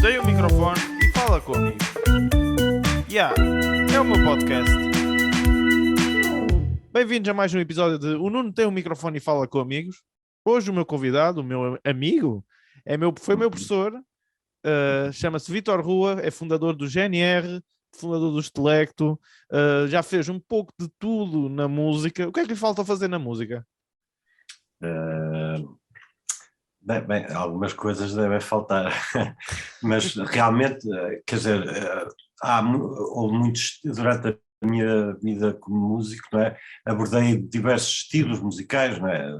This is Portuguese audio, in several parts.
Tem o microfone e fala comigo. É o meu podcast. Bem-vindos a mais um episódio de O Nuno tem o microfone e fala com amigos. Hoje o meu convidado, o meu amigo, foi meu professor, chama-se Vítor Rua, é fundador do GNR, fundador do Estelecto, já fez um pouco de tudo na música. O que é que lhe falta fazer na música? Bem, algumas coisas devem faltar, mas realmente, quer dizer, houve muitos, durante a minha vida como músico, não é? Abordei diversos estilos musicais, não é?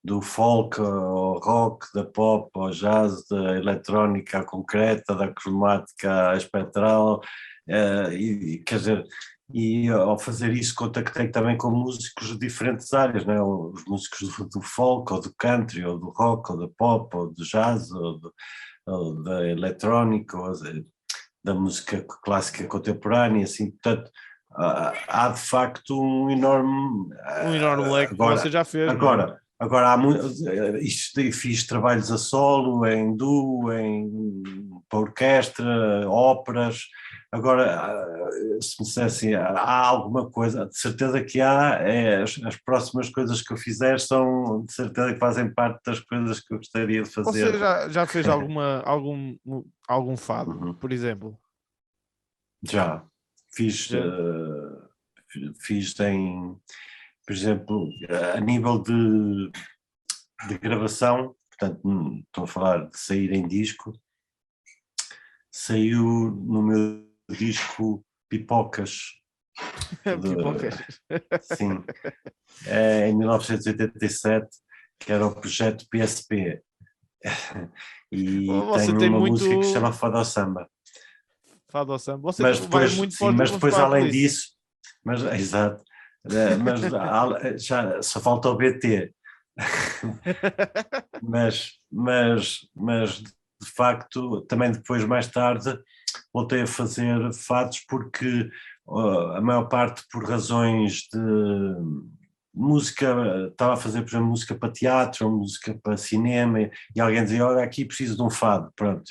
Do folk ao rock, da pop ao jazz, da eletrónica à concreta, da cromática à espectral, quer dizer, e ao fazer isso contactei também com músicos de diferentes áreas, não é? Os músicos do folk, ou do country, ou do rock, ou da pop, ou do jazz, ou da eletrónica, ou da música clássica contemporânea, assim, portanto, há de facto um enorme leque que você já fez. Agora fiz trabalhos a solo, em duo, para orquestra, óperas. Agora, se me dissessem, há alguma coisa, de certeza que há, as próximas coisas que eu fizer são, de certeza que fazem parte das coisas que eu gostaria de fazer. Você já fez algum fado, Uhum. por exemplo? Já, fiz por exemplo, a nível de gravação, portanto, estou a falar de sair em disco, saiu no meu disco Pipocas. Pipocas. Sim, em 1987, que era o projeto PSP. E Você tenho tem uma muito... música que se chama Fado ao Samba. Fado ao Samba. Você Mas vai depois, muito sim, mas depois para a além polícia. disso, exato, mas já só falta o BT. mas de facto também depois mais tarde voltei a fazer fados porque a maior parte por razões de música, estava a fazer por exemplo música para teatro, música para cinema e alguém dizia, olha aqui preciso de um fado, pronto,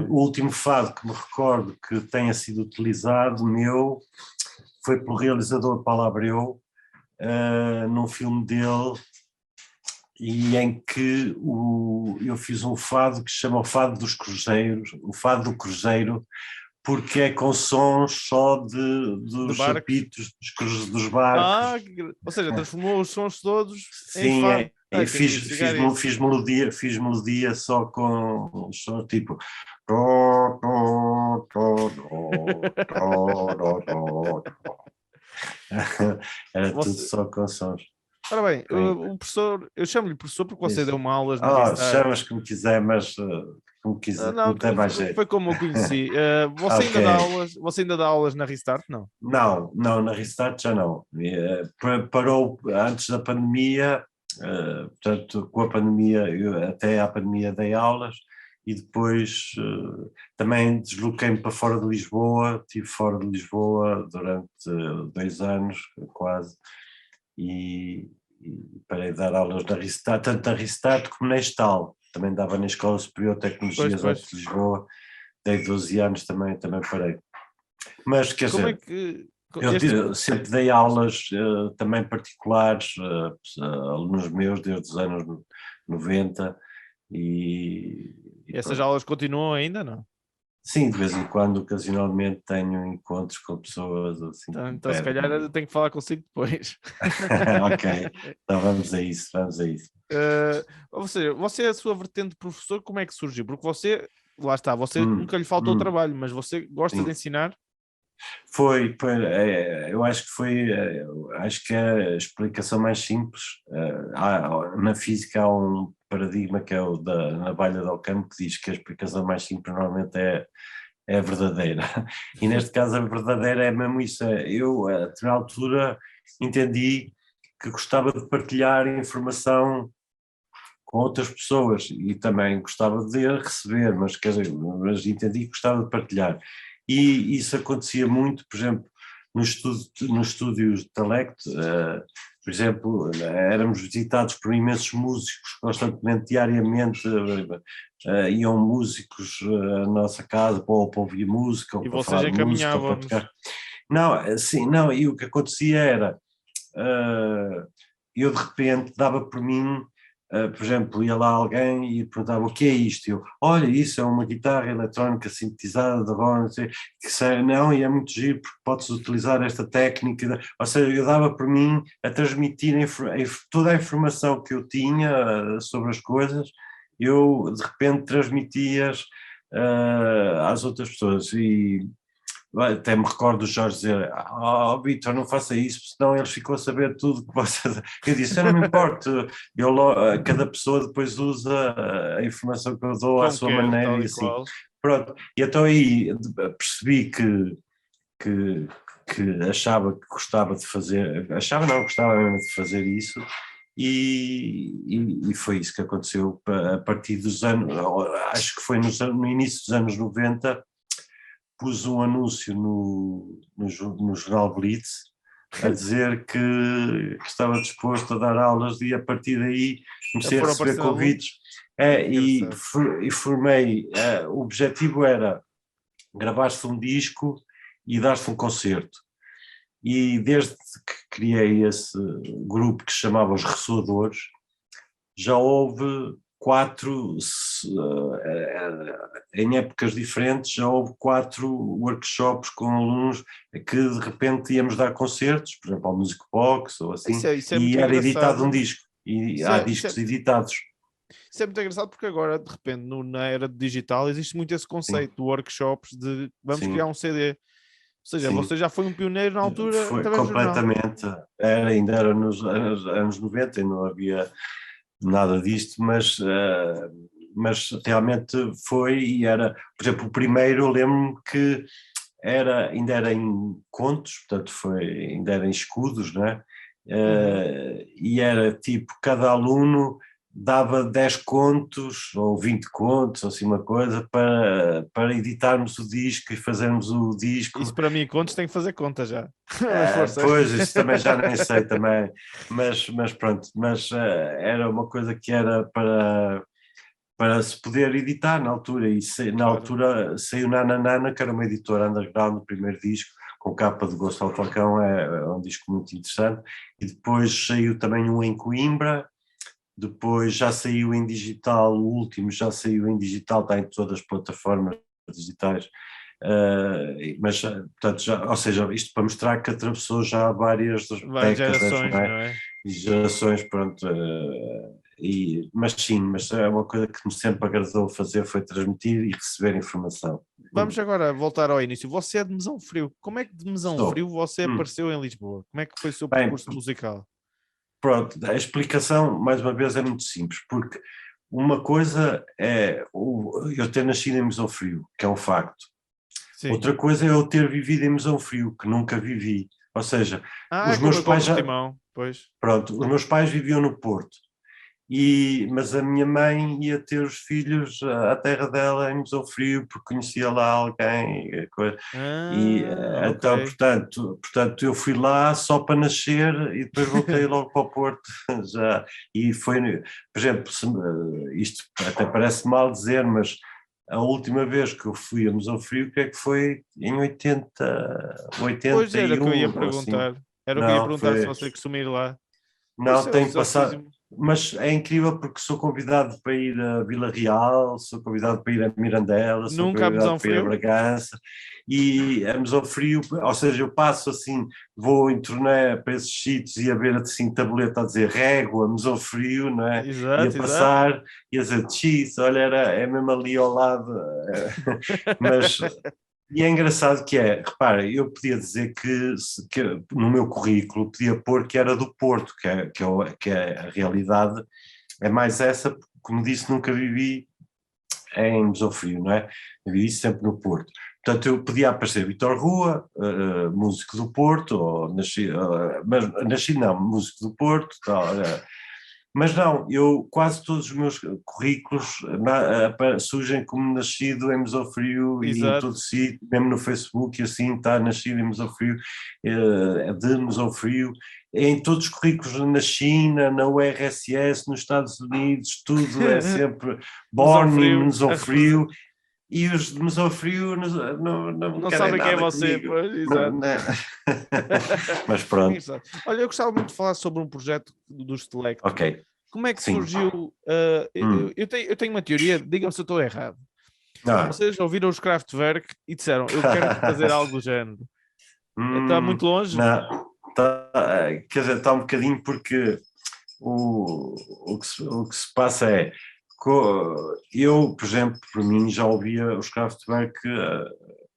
o último fado que me recordo que tenha sido utilizado meu foi pelo realizador Paulo Abreu, num filme dele, e em que eu fiz um fado que se chama o Fado dos Cruzeiros, o Fado do Cruzeiro, porque é com sons só dos apitos dos barcos. Ou seja, transformou os sons todos em Sim, fado. e fiz melodia só com só tipo era tudo só com sons. Ora bem, o professor, eu chamo-lhe professor porque você deu-me aulas na Restart. Chamas como quiser, mas como quiser, não tem mais jeito. Foi como eu conheci. Você ainda dá aulas na Restart? Não? Não, na Restart já não. Parou antes da pandemia, portanto, com a pandemia, até à pandemia dei aulas e depois também desloquei-me para fora de Lisboa, estive fora de Lisboa durante 2 anos quase e parei de dar aulas na Restart, tanto na Restart como na Estal. Também dava na Escola Superior de Tecnologias de Lisboa, dei 12 anos também parei. Mas quer dizer, eu sempre dei aulas também particulares a alunos meus desde os anos 90 e essas aulas continuam ainda, não? Sim, de vez em quando, ocasionalmente tenho encontros com pessoas assim. Então se calhar eu tenho que falar consigo depois. Ok, então vamos a isso. Ou seja, você, a sua vertente de professor, como é que surgiu? Porque você, lá está, nunca lhe faltou trabalho, mas você gosta de ensinar? Eu acho que é a explicação mais simples. Na física há um paradigma que é o da navalha de Occam, que diz que a explicação mais simples normalmente é a verdadeira. E neste caso a verdadeira é mesmo isso. Eu, a determinada altura, entendi que gostava de partilhar informação com outras pessoas e também gostava de receber, mas entendi que gostava de partilhar. E isso acontecia muito, por exemplo, nos estúdios de Estelecto, por exemplo, éramos visitados por imensos músicos constantemente, diariamente, iam músicos à nossa casa para ouvir música, ou E para vocês falar de música, ou para encaminhavam-nos. tocar. Não, sim, não, e o que acontecia era, eu de repente dava por mim, por exemplo, ia lá alguém e perguntava o que é isto? Eu, olha, isso é uma guitarra eletrónica sintetizada de Ron, não sei, não, e é muito giro porque podes utilizar esta técnica, ou seja, eu dava por mim a transmitir toda a informação que eu tinha sobre as coisas, eu de repente transmitias às outras pessoas e até me recordo do Jorge dizer, Vítor, não faça isso, senão eles ficam a saber tudo que você... Eu disse, eu não me importo, cada pessoa depois usa a informação que eu dou à Como sua quer, maneira tal e e assim. qual. Pronto, e então aí percebi que, que achava que gostava de fazer, achava não, gostava mesmo de fazer isso, e foi isso que aconteceu a partir dos anos, acho que foi no início dos anos 90, pus um anúncio no jornal Blitz a dizer que estava disposto a dar aulas e a partir daí comecei a Foram receber aparecendo convites alunos? e Engraçado. formei, o objetivo era gravar-se um disco e dar-se um concerto. E desde que criei esse grupo que se chamava Os Ressoadores, já houve quatro, em épocas diferentes, já houve 4 workshops com alunos que de repente íamos dar concertos, por exemplo, ao Music Box ou assim, Isso é e muito era editado um engraçado. disco, e Isso há é, isso é, discos editados. isso é muito engraçado porque agora, de repente, na era digital, existe muito esse Sim, conceito de workshops de vamos criar sim, um CD. Ou seja, sim. você já foi um pioneiro na altura Foi através do jornal. completamente, ainda era nos anos 90 e não havia nada disto, mas realmente foi e era, por exemplo, o primeiro eu lembro-me que ainda era em contos, portanto ainda era em escudos, não é? Uhum. E era tipo, cada aluno dava 10 contos ou 20 contos, ou assim uma coisa, para editarmos o disco e fazermos o Isso disco. para mim, contos, tem que fazer conta já. Mas força. Pois, isso também já nem sei também, mas pronto, era uma coisa que era para se poder editar na altura, e na Claro. altura saiu Nana Nana, que era uma editora underground, o primeiro disco, com capa de Gonçalo Falcão, é um disco muito interessante, e depois saiu também um em Coimbra, depois já saiu em digital, o último já saiu em digital, está em todas as plataformas digitais, mas portanto, ou seja, isto para mostrar que atravessou já várias Várias décadas, não gerações, não é? é? E gerações, pronto, mas sim, mas é uma coisa que me sempre agradou fazer foi transmitir e receber informação. Vamos agora voltar ao início. Você é de Mesão Frio. Como é que de Mesão Sou. Frio você Hum. apareceu em Lisboa? Como é que foi o seu Bem, percurso musical? pronto, a explicação, mais uma vez, é muito simples, porque uma coisa é eu ter nascido em Mesão Frio, que é um facto. Sim. Outra coisa é eu ter vivido em Mesão Frio, que nunca vivi. Ou seja, Ah, é os como meus eu com o pais Portimão. Pois. pronto, os meus pais viviam no Porto. Mas a minha mãe ia ter os filhos à terra dela em Mesão Frio porque conhecia lá alguém Ah, ok. então portanto eu fui lá só para nascer e depois voltei logo para o Porto já, e foi, por exemplo, isto até parece mal dizer, mas a última vez que eu fui a Mesão Frio, que é que foi em Pois era o que eu 81 ia ou assim, perguntar. Era o que eu ia não, perguntar se foi, você costuma ir lá. Pois não, é, o tenho passado, Sacíssimo. mas é incrível porque sou convidado para ir a Vila Real, sou convidado para ir a Mirandela, sou Nunca há convidado Mesão para ir a Frio? Bragança e a Mesão Frio, ou seja, eu passo assim, vou em turnê para esses sítios e a ver assim tabuleta a dizer Régua, Mesão Frio, não é? E a Exato, exato. passar e a dizer Cheese, olha, é mesmo ali ao lado, mas e é engraçado que repara, eu podia dizer que no meu currículo podia pôr que era do Porto, que é a realidade, é mais essa, porque, como disse, nunca vivi em Mesofrio, não é? Eu vivi sempre no Porto. Portanto, eu podia aparecer Vitor Rua, músico do Porto, ou nasci, mas nasci não, músico do Porto, tal, Mas não, eu quase todos os meus currículos surgem como nascido em Musafrio e em todo Exato. sítio, mesmo no Facebook, e assim está nascido em Musafrio, de Musafrio, em todos os currículos na China, na URSS, nos Estados Unidos, tudo é sempre born in Musofrio, Musafrio, e os de Musafrio não não querem sabem quem é nada você, comigo. pois, exato. Mas pronto, Engraçado. Olha, eu gostava muito de falar sobre um projeto do Stelecto. ok, Como é que sim. surgiu? Hum. Eu tenho uma teoria, digam se eu estou errado. Ah. Vocês ouviram os Kraftwerk e disseram, eu quero fazer algo do género. Está muito longe? Não, tá, quer dizer, está um bocadinho porque o que se passa é eu, por exemplo, por mim já ouvia os Kraftwerk,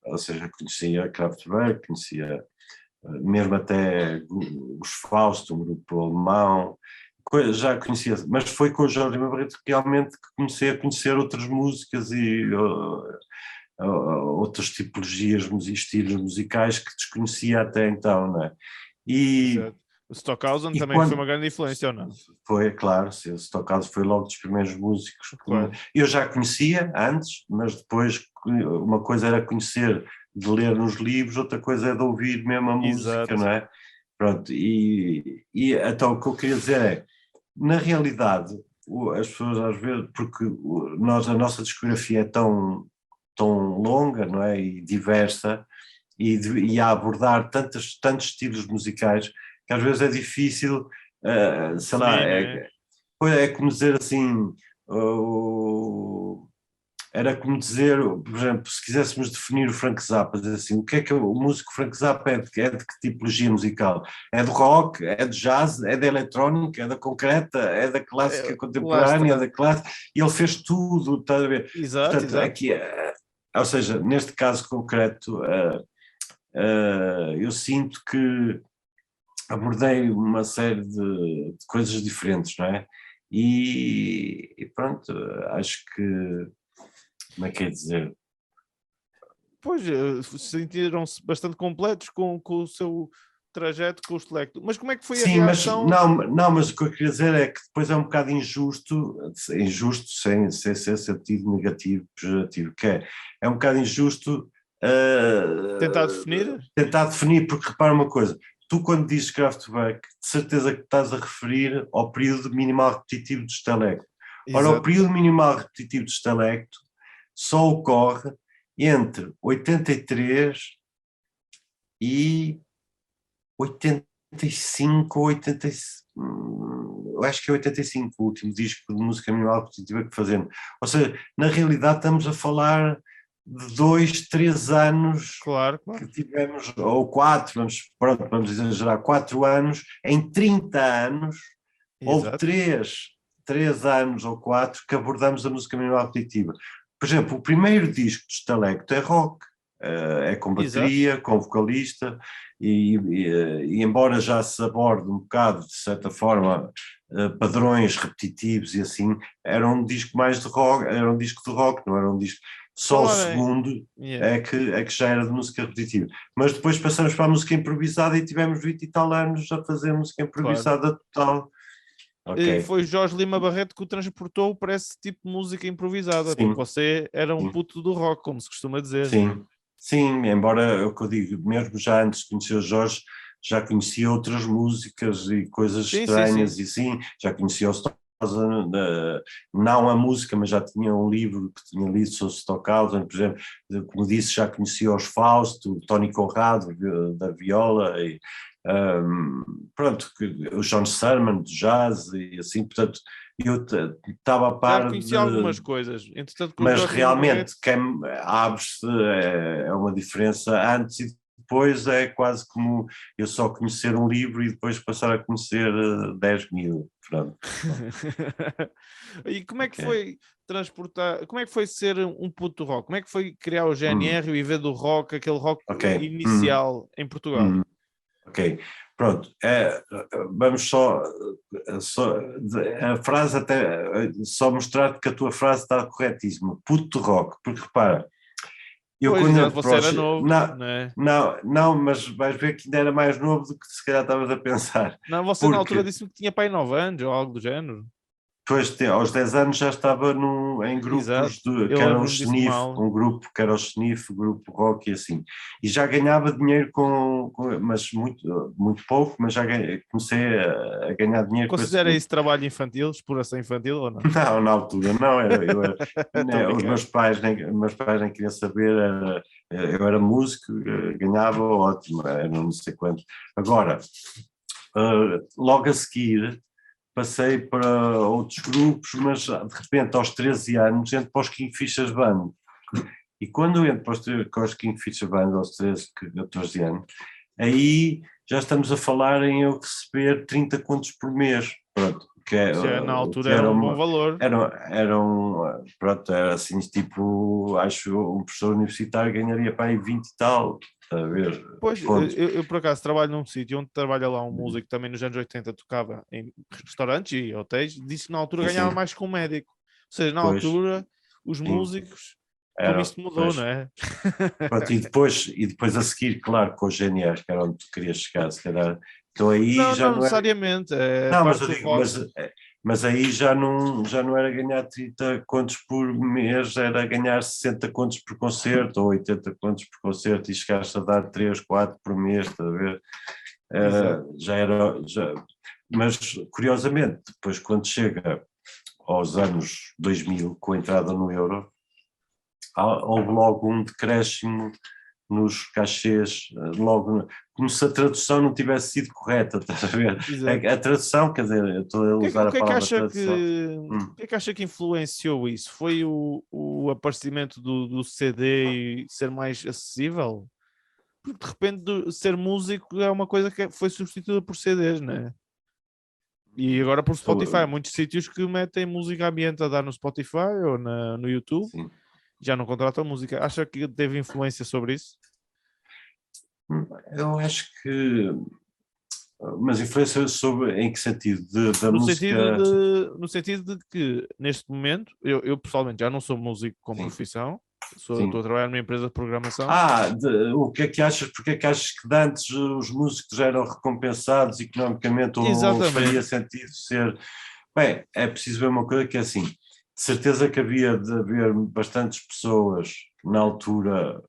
ou seja, conhecia Kraftwerk, conhecia mesmo até os Fausto, um grupo alemão, já conhecia, mas foi com o Jorge Barreto que realmente que comecei a conhecer outras músicas e outras tipologias, estilos musicais que desconhecia até então, não é? E, Exato. O Stockhausen e também foi quando uma grande influência, ou não? foi, claro, se esse tocado foi logo dos primeiros músicos que Claro. eu já conhecia antes, mas depois uma coisa era conhecer de ler nos livros, outra coisa é de ouvir mesmo a música, Exato. não é? Pronto, e então o que eu queria dizer é, na realidade, as pessoas às vezes, porque a nossa discografia é tão longa, não é? E diversa, e a abordar tantos estilos musicais, que às vezes é difícil, sei lá, Definir, né? é como dizer assim, uh, era como dizer, por exemplo, se quiséssemos definir o Frank Zappa, dizer assim, o que é que o músico Frank Zappa é de que tipologia musical? É de rock, é de jazz, é da eletrónica, é da concreta, é da clássica Lá contemporânea, é está. da clássica, e ele fez tudo, está a ver? Exato, Portanto, exato. aqui, ou seja, neste caso concreto, eu sinto que abordei uma série de coisas diferentes, não é? E pronto, acho que, como é que é dizer? Pois, sentiram-se bastante completos com o seu trajeto com o Stelecto. Mas como é que foi a Sim, mas reação? não, mas o que eu queria dizer é que depois é um bocado injusto sem ser sentido negativo, pejorativo, que é um bocado injusto Tentar definir? tentar definir, porque repara uma coisa, tu quando dizes Kraftwerk, de certeza que estás a referir ao período minimal repetitivo de Stelecto. Ora, o Exato. período minimal repetitivo de Stelecto só ocorre entre 83 e 85, 85, eu acho que é 85 o último disco de música minimal repetitiva que fazemos. Ou seja, na realidade estamos a falar de 2, 3 anos Claro, claro. que tivemos, ou 4, vamos exagerar, 4 anos, em 30 anos, houve Exato. 3 anos ou 4 que abordamos a música minimal repetitiva. Por exemplo, o primeiro disco de Stalecto é rock, é com Exato. bateria, com vocalista, e embora já se aborde um bocado, de certa forma, padrões repetitivos e assim, era um disco mais de rock, era um disco de rock, não era um disco. Por Só o falar em. segundo Yeah. é que já era de música repetitiva. Mas depois passamos para a música improvisada e tivemos 20 e tal anos a fazer música Claro. improvisada total. Ok. Foi Jorge Lima Barreto que o transportou para esse tipo de música improvisada, porque Sim, você era um sim, puto do rock, como se costuma dizer. sim, sim, embora é o que eu digo, mesmo já antes de conhecer o Jorge, já conhecia outras músicas e coisas Sim, sim, sim. estranhas e sim, já conhecia o Stockhausen, não a música, mas já tinha um livro que tinha lido sobre Stockhausen, por exemplo, como disse, já conhecia os Fausto, o Tony Conrado da viola, e, pronto, o John Surman do jazz e assim, portanto, eu estava a Já par conheci de. algumas coisas. Entretanto, com o Mas Jorge Lima Barreto. realmente quem abre-se é uma diferença antes e depois, é quase como eu só conhecer um livro e depois passar a conhecer 10.000. Pronto. E como é que Ok. foi transportar, como é que foi ser um puto do rock? Como é que foi criar o Hum, GNR e ver do rock, aquele rock ok. inicial em Portugal? Hum, ok. Pronto. Vamos só a frase até só mostrar que a tua frase está corretíssima. Puto rock, porque repara. Eu Pois, quando exato, entro você para era os... novo, Não, né? não, mas vais ver que ainda era mais novo do que se calhar estavas a pensar. Não, você na altura Porque disse-me que tinha pai 9 anos ou algo do género. depois, aos 10 anos, já estava em Exato, grupos que eu eram lembro-me os disso SNIF, mal. um grupo que era o SNIF, grupo rock e assim. E já ganhava dinheiro mas muito pouco, mas comecei a ganhar dinheiro com esse Considera grupo. isso trabalho infantil, exploração infantil ou não? Não, na altura não, Estou a os brincar. meus pais nem queriam saber, eu era músico, ganhava ótimo, era não sei quanto. Agora, logo a seguir, passei para outros grupos, mas de repente aos 13 anos entro para os Kingfishers Band. E quando eu entro para os Kingfishers Band aos 13, 14 anos, aí já estamos a falar em eu receber 30 contos por mês. Pronto, Já na que altura era era um bom valor. pronto, era assim, tipo, acho um professor universitário ganharia para aí 20 e tal, a ver, Pois, contos. eu por acaso trabalho num sítio onde trabalha lá um músico também nos anos 80 tocava em restaurantes e hotéis, disse que na altura Sim, ganhava sim, mais que um médico. Ou seja, na pois, altura, os sim, músicos, como era, isto mudou, não pois. é? Pronto, e depois a seguir, claro, com o GNR, que era onde tu querias chegar, se calhar. Então aí Não, já não não era. necessariamente. É a Não, mas parte eu do digo, rock. mas aí já não era ganhar 30 contos por mês, era ganhar 60 contos por concerto ou 80 contos por concerto e chegaste a dar 3 4 por mês, estás a ver? Exato. Já era. Mas curiosamente, depois quando chega aos anos 2000, com a entrada no euro, houve logo um decréscimo nos cachês, logo, como se a tradução não tivesse sido correta, estás a ver? Exato. A tradução, quer dizer, eu estou a O usar a que é que palavra acha tradução. o que é que acha que influenciou isso? Foi o aparecimento do CD e ser mais acessível? Porque de repente ser músico é uma coisa que foi substituída por CDs, né? E agora por Spotify, há Sou- muitos sítios que metem música ambiente a dar no Spotify ou no YouTube, Sim. já não contratam música. Acha que teve influência sobre isso? Eu acho que, mas influência sobre, em que sentido? Da No sentido música, no sentido de que, neste momento, eu pessoalmente já não sou músico com sim, profissão, estou a sim. trabalhar numa empresa de programação. O que é que achas, porque é que achas que de antes os músicos eram recompensados economicamente ou faria Exatamente. sentido ser? Bem, é preciso ver uma coisa que é assim, de certeza que havia de haver bastantes pessoas na altura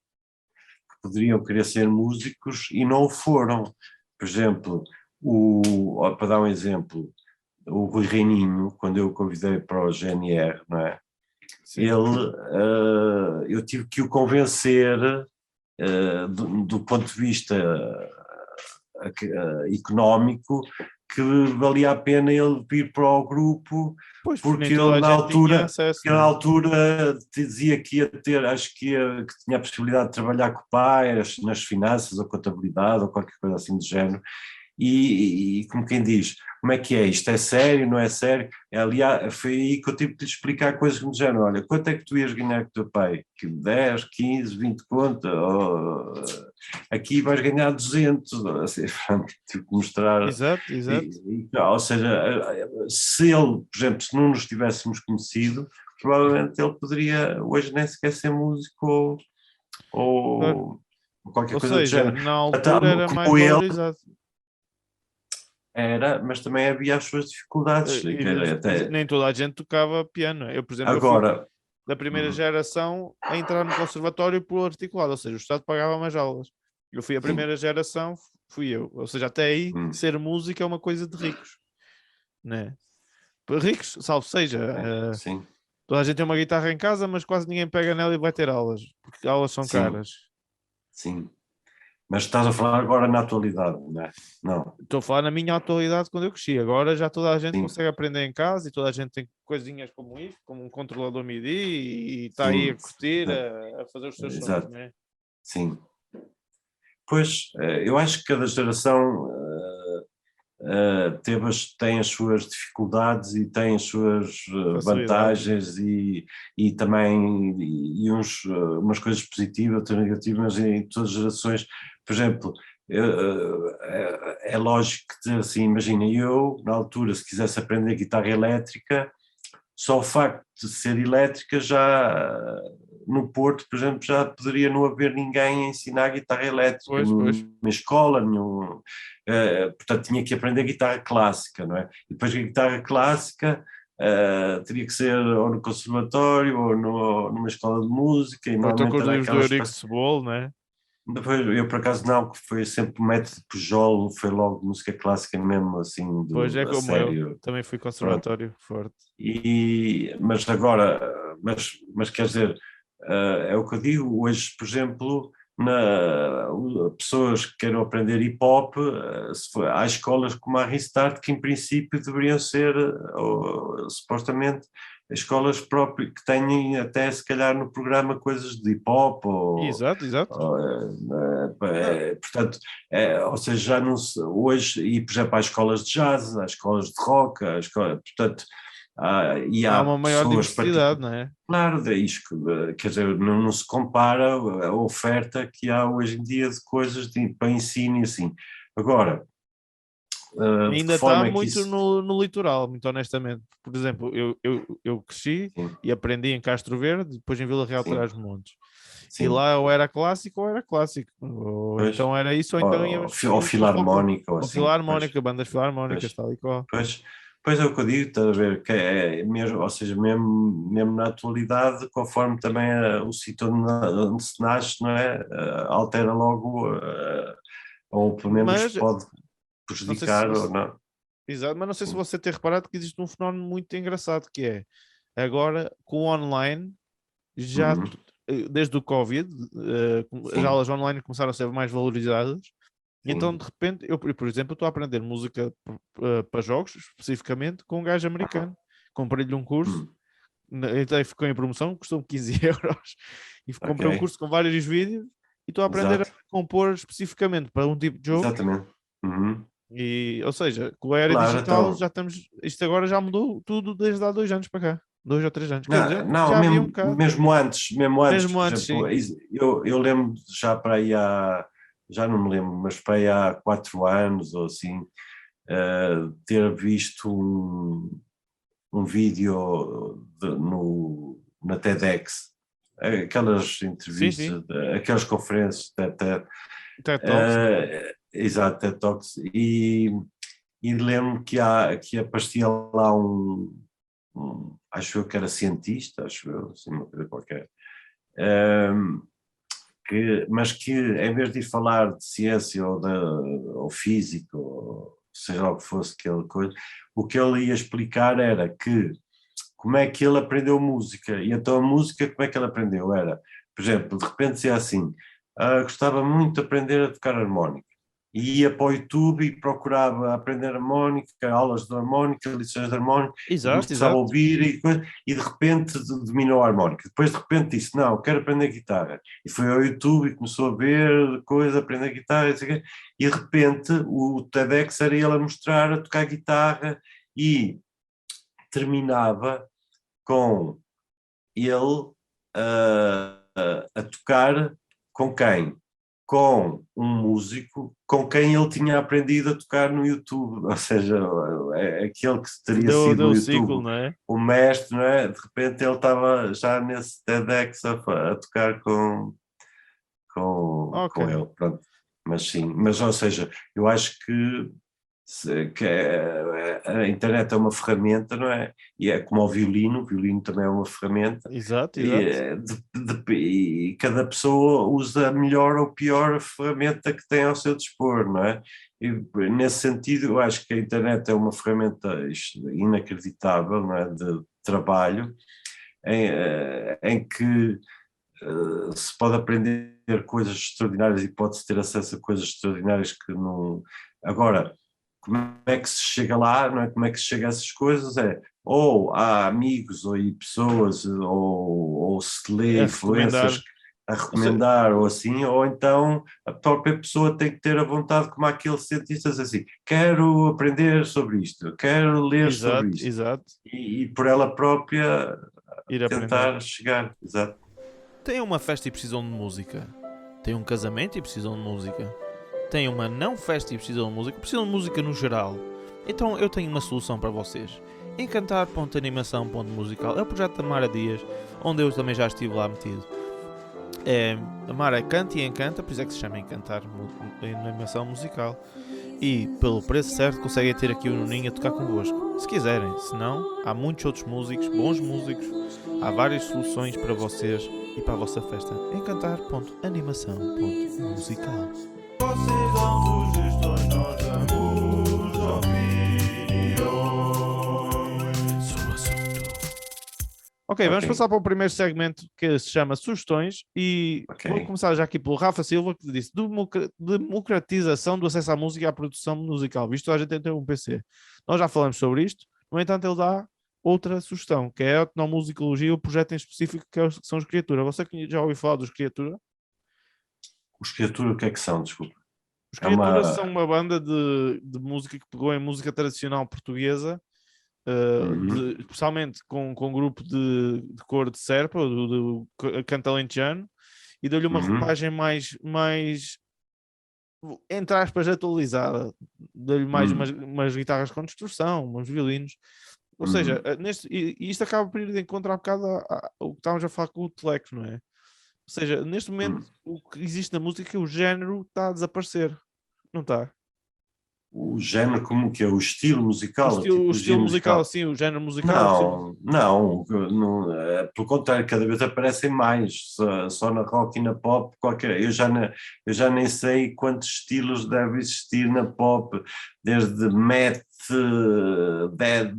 que poderiam querer ser músicos e não o foram. Por exemplo, para dar um exemplo, o Rui Reininho, quando eu o convidei para o GNR, não é? Sim. Eu tive que o convencer, do ponto de vista económico, que valia a pena ele vir para o grupo, Pois, porque nem porque toda ele a na gente tinha altura, acesso, ele na né? altura dizia que ia ter, acho que tinha a possibilidade de trabalhar com o pai, nas finanças ou contabilidade ou qualquer coisa assim do género, e como quem diz, como é que é? Isto é sério, não é sério? Aliás, foi aí que eu tive de lhe explicar coisas como dizendo, olha, quanto é que tu ias ganhar com o teu pai? Que 10, 15, 20 conto? Aqui vais ganhar 200, assim, pronto, tive que mostrar, Exato, exato. ou seja, se ele, por exemplo, se não nos tivéssemos conhecido, provavelmente ele poderia hoje nem sequer ser músico Claro. ou qualquer Ou coisa do seja, género. na altura era mais Como ele, valorizado. era, mas também havia as suas dificuldades, E que era até nem toda a gente tocava piano. Eu, por exemplo, eu fui agora. da primeira hum, geração a entrar no conservatório por articulado, ou seja, o Estado pagava mais aulas. Eu fui a sim, primeira geração, fui eu. Ou seja, até aí, hum, ser músico é uma coisa de ricos, né? Ricos, salvo seja, sim, toda a gente tem uma guitarra em casa, mas quase ninguém pega nela e vai ter aulas, porque aulas são sim, caras. sim. Mas estás a falar agora na atualidade, não é? Não, Estou a falar na minha atualidade quando eu cresci. Agora já toda a gente sim, consegue aprender em casa e toda a gente tem coisinhas como isto, como um controlador MIDI e está aí a sim, curtir, a fazer os seus sons, exato, né? sim. Pois, eu acho que cada geração tem as suas dificuldades e tem as suas Facilidades, né? vantagens e também umas coisas positivas, outras negativas em todas as gerações. Por exemplo, é lógico que assim, imagina, eu na altura se quisesse aprender guitarra elétrica, só o facto de ser elétrica no Porto, por exemplo, já poderia não haver ninguém a ensinar guitarra elétrica, na escola, portanto tinha que aprender guitarra clássica, não é? E depois a guitarra clássica teria que ser ou no conservatório ou numa escola de música, e Ou então com normalmente os era livros do aquelas... Eurico Cebolo, não é? Depois, eu por acaso não, que foi sempre o método Pujol, foi logo música clássica mesmo, assim, Pois é a como eu, sério. também fui Pronto. conservatório forte. Mas agora, mas quer dizer, é o que eu digo, hoje, por exemplo, pessoas que queiram aprender hip-hop, há escolas como a Restart que em princípio deveriam ser, supostamente, escolas próprias que têm até se calhar no programa coisas de hip-hop, Exato. portanto, ou seja, já não se, hoje, e por exemplo, há escolas de jazz, há escolas de rock, portanto, e Há há uma maior pessoas diversidade, não é? claro, quer dizer, não se compara a oferta que há hoje em dia de coisas para ensino e assim. Agora, de que Ainda está forma é que muito isso... no litoral, muito honestamente. Por exemplo, eu cresci Sim, e aprendi em Castro Verde, depois em Vila Real de sim, Trás-os-Montes. E sim, lá ou era clássico ou era clássico. Ou pois, então era isso, ou então ou íamos para folclore. filarmónica ou Ou assim, pois, filarmónica, bandas filarmónicas, pois, tal e qual. pois, pois é o que eu digo, estás a ver, que é mesmo, ou seja, mesmo na atualidade, conforme também o sítio onde se nasce, não é? Altera logo, ou pelo menos Mas, pode não sei se prejudicar ou você, não. exato, mas não sei se Sim, você tem reparado que existe um fenómeno muito engraçado que é agora com o online já uhum, desde o Covid as sim, aulas online começaram a ser mais valorizadas. Então, sim. de repente, eu, por exemplo, estou a aprender música para jogos, especificamente, com um gajo americano. Comprei-lhe um curso, Hum, então ficou em promoção, custou-me 15 euros. E ok, comprei um curso com vários vídeos e estou a aprender a exato, compor especificamente para um tipo de jogo. exatamente. Uhum. E, ou seja, com a era Claro, digital então, já estamos. Isto agora já mudou tudo desde há 2 anos para cá. 2 ou 3 anos. Quer dizer, não, já havia um mesmo, bocado. mesmo antes, Mesmo por antes, exemplo, sim. eu lembro já para aí já não me lembro, mas para aí há 4 anos ou assim, ter visto um vídeo na TEDx, aquelas Sim, sim. entrevistas, aquelas conferências da TED, TED Talks, não é? exato, TED Talks, e lembro que aparecia lá acho eu que era cientista, acho eu, assim, uma coisa qualquer, ehm, mas que em vez de ir falar de ciência ou física, ou seja lá o que fosse aquela coisa, o que ele ia explicar era que como é que ele aprendeu música, e então a música como é que ele aprendeu? Era, por exemplo, de repente dizia assim, gostava muito de aprender a tocar harmónica, e ia para o YouTube e procurava aprender harmónica, aulas de harmónica, lições de harmónica, e Exato, começava a exato. ouvir, e de repente dominou a harmónica. Depois de repente disse, não, quero aprender guitarra. E foi ao YouTube e começou a ver coisa, aprender guitarra, e de repente o TEDx era ele a mostrar a tocar guitarra, e terminava com ele a tocar com quem? Com um músico com quem ele tinha aprendido a tocar no YouTube, ou seja, aquele que teria sido Deu no o ciclo, YouTube não é? o mestre, não é? De repente ele estava já nesse TEDx a tocar Ok. com ele, pronto. Mas sim, mas ou seja, eu acho que a internet é uma ferramenta, não é? E é como o violino também é uma ferramenta, Exato, e, exato. e cada pessoa usa a melhor ou pior ferramenta que tem ao seu dispor, não é? E nesse sentido, eu acho que a internet é uma ferramenta inacreditável, não é? De trabalho, em que se pode aprender coisas extraordinárias e pode-se ter acesso a coisas extraordinárias que não. Agora, como é que se chega lá, não é? Como é que se chega a essas coisas? Ou há amigos ou pessoas, ou se lê A recomendar. influências a Ou seja, recomendar ou assim, ou então a própria pessoa tem que ter a vontade, como aqueles cientistas assim, quero aprender sobre isto, quero ler sobre exato, isto, exato. e por ela própria Ir aprender. tentar chegar, exato. Tem uma festa e precisam de música. Tem um casamento e precisam de música. Tem uma não festa e precisam de música. Precisam de música no geral. Então eu tenho uma solução para vocês. Encantar.animação.musical é o projeto da Mara Dias, onde eu também já estive lá metido. Amar é canta e encanta, por isso é que se chama Encantar animação musical. E pelo preço certo conseguem ter aqui o Nuninho a tocar convosco, se quiserem. Se não, há muitos outros músicos, bons músicos, há várias soluções para vocês e para a vossa festa. Encantar.animação.musical. Vocês dão sugestões, nós damos opiniões sobre o assunto. Ok, vamos passar para o primeiro segmento, que se chama Sugestões, e vou começar já aqui pelo Rafa Silva, que disse democratização do acesso à música e à produção musical, visto que a gente tem um PC. Nós já falamos sobre isto, no entanto ele dá outra sugestão, que é a etnomusicologia, o projeto em específico que são os Criatura. Você já ouviu falar dos Criatura? Os Criatura, o que é que são? Desculpa. Os Criatura são uma banda de música que pegou em música tradicional portuguesa, especialmente com um grupo de cor de Serpa, do canto alentejano, e deu-lhe uma roupagem mais, entre aspas, atualizada. Deu-lhe mais umas guitarras com distorção, uns violinos. Ou seja, isto acaba por ir de encontro há bocado ao que estávamos a falar com o Telex, não é? Ou seja, neste momento o que existe na música é o género está a desaparecer, não está? O género como que é? O estilo musical? O estilo musical, sim, o género musical. Não, pelo contrário, cada vez aparecem mais, só na rock e na pop, qualquer. Eu já nem sei quantos estilos deve existir na pop, desde math, dead,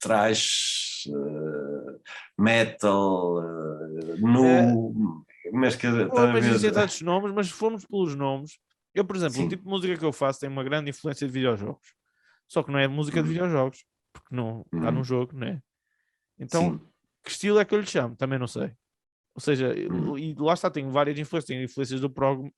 thrash, metal, nu, mas existem tantos nomes, mas se formos pelos nomes, eu, por exemplo, o tipo de música que eu faço tem uma grande influência de videojogos. Só que não é música de videojogos, porque não está num jogo, não é? Então, que estilo é que eu lhe chamo? Também não sei. Ou seja, e lá está, tenho várias influências. Tenho influências do prog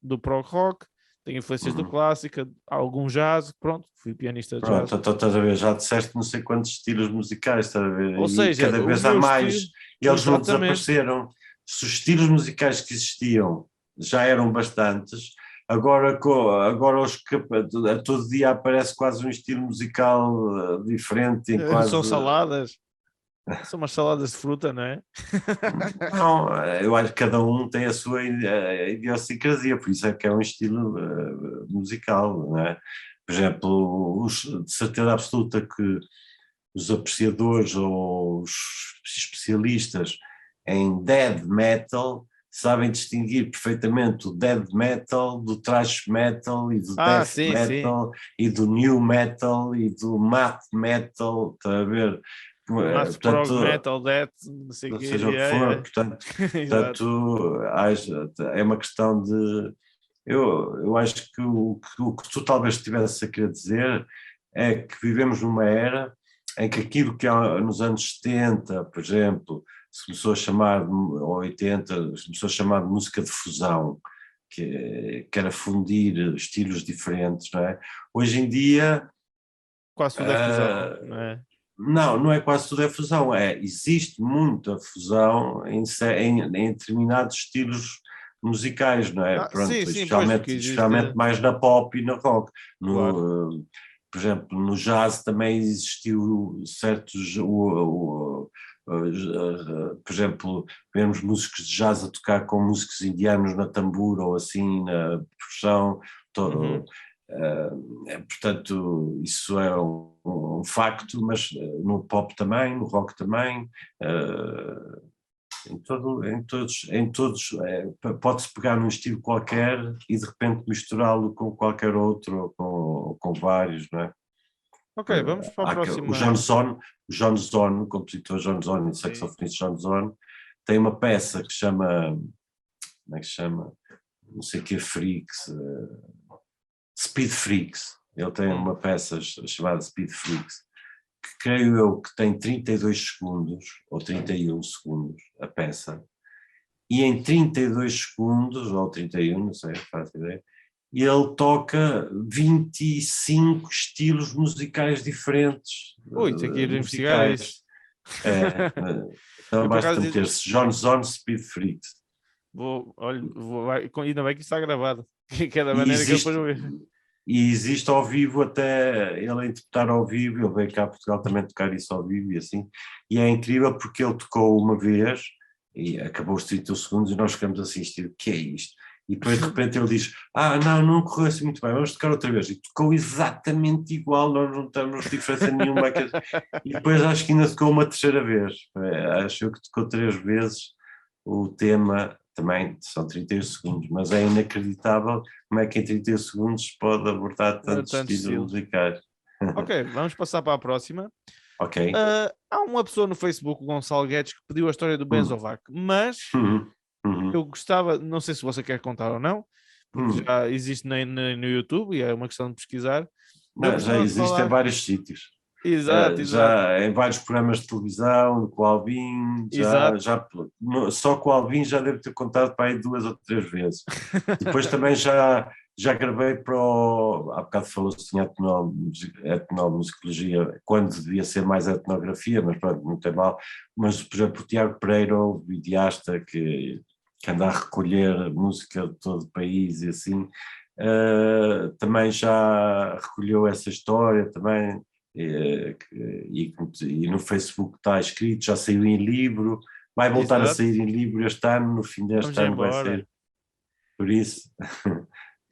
rock, tenho influências do clássica, algum jazz, pronto, fui pianista de jazz. Pronto, estás a ver, já disseste não sei quantos estilos musicais, estás a ver? Ou seja, cada vez há mais, e eles não desapareceram. Se os estilos musicais que existiam já eram bastantes, agora a todo dia aparece quase um estilo musical diferente. São saladas. São umas saladas de fruta, não é? Não, eu acho que cada um tem a sua idiosincrasia, por isso é que é um estilo musical, não é? Por exemplo, de certeza absoluta que os apreciadores ou os especialistas em death metal sabem distinguir perfeitamente o death metal do thrash metal e do death metal e do new metal e do math metal, está a ver? Prog metal, death, não sei o que. Seja o que for, portanto é uma questão de... Eu acho que o que tu talvez estivesse a querer dizer é que vivemos numa era em que aquilo que nos anos 70, por exemplo, se começou a chamar, ou 80, se começou a chamar de música de fusão, que era fundir estilos diferentes, não é? Hoje em dia... Quase tudo é fusão, não é? Não é quase tudo é fusão, existe muita fusão em determinados estilos musicais, não é? Pronto, sim, especialmente mais na pop e na rock. Claro. Por exemplo, no jazz também existiu certos... por exemplo, vemos músicos de jazz a tocar com músicos indianos na tambura ou assim, na percussão, portanto, isso é um facto, mas no pop também, no rock também, em todos pode-se pegar num estilo qualquer e de repente misturá-lo com qualquer outro, ou com vários, não é? Ok, vamos para o próximo. O John Zorn, o compositor John Zorn e o saxofonista John Zorn, tem uma peça que chama, como é que se chama? Não sei o que, Freaks, Speed Freaks. Ele tem uma peça chamada Speed Freaks, que creio eu que tem 32 segundos, ou 31 segundos, a peça, e em 32 segundos, ou 31, não sei, faço ideia, ele toca 25 estilos musicais diferentes. Ui, tem que ir investigar isso. Então basta meter-se John Zorn Speed Freaks. Ainda bem que isso está gravado, que é da maneira que eu depois vou ver. E existe ao vivo, até ele a interpretar ao vivo, ele veio cá a Portugal também tocar isso ao vivo e assim, e é incrível porque ele tocou uma vez e acabou os 30 segundos e nós ficamos assim, o que é isto? E depois de repente ele diz, não correu assim muito bem, vamos tocar outra vez. E tocou exatamente igual, nós não temos diferença nenhuma. E depois acho que ainda tocou uma terceira vez. Acho que tocou 3 vezes o tema, também são 31 segundos, mas é inacreditável como é que em 31 segundos pode abordar tantos estilos musicais. Ok, vamos passar para a próxima. Ok. Há uma pessoa no Facebook, o Gonçalo Guedes, que pediu a história do Benzovac, mas eu gostava, não sei se você quer contar ou não, porque já existe no YouTube e é uma questão de pesquisar. Já existe em vários sítios. Exato. Já em vários programas de televisão, com o Alvin, só com o Alvin já devo ter contado para aí 2 ou 3 vezes. Depois também já gravei para há bocado falou-se em etnomusicologia, quando devia ser mais etnografia, mas pronto, não tem mal. Mas, por exemplo, o Tiago Pereira, o videasta, que anda a recolher música de todo o país e assim, também já recolheu essa história também. E no Facebook está escrito, já saiu em livro, vai voltar a sair em livro este ano, no fim deste ano vai sair. Por isso,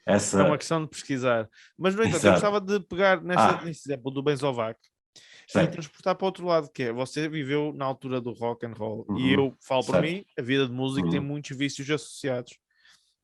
é uma questão de pesquisar. Mas, no entanto, eu gostava de pegar neste exemplo do Benzovac e transportar para o outro lado, que é, você viveu na altura do rock and roll, e eu falo por mim, a vida de músico tem muitos vícios associados.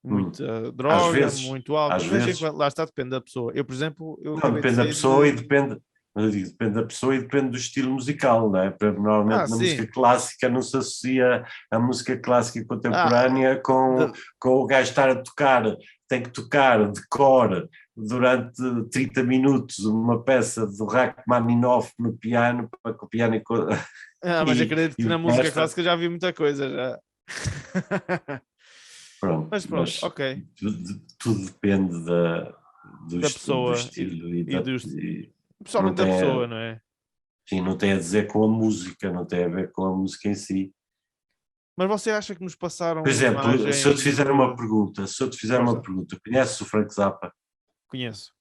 Muita droga, muito álcool. Às vezes. Lá está, depende da pessoa. Eu, por exemplo... depende da pessoa e depende... Mas eu digo, depende da pessoa e depende do estilo musical, não é? Normalmente na música clássica não se associa a música clássica contemporânea com o gajo estar a tocar, tem que tocar de cor durante 30 minutos uma peça do Rachmaninoff no piano, para que o piano... mas acredito que na música clássica já vi muita coisa, já. Pronto, mas ok. Tudo depende do pessoa, do estilo pessoalmente da pessoa, não é? Sim, não tem a dizer com a música, não tem a ver com a música em si. Mas você acha que nos passaram... Por exemplo, se eu te fizer uma pergunta, conheces o Frank Zappa? Conheço.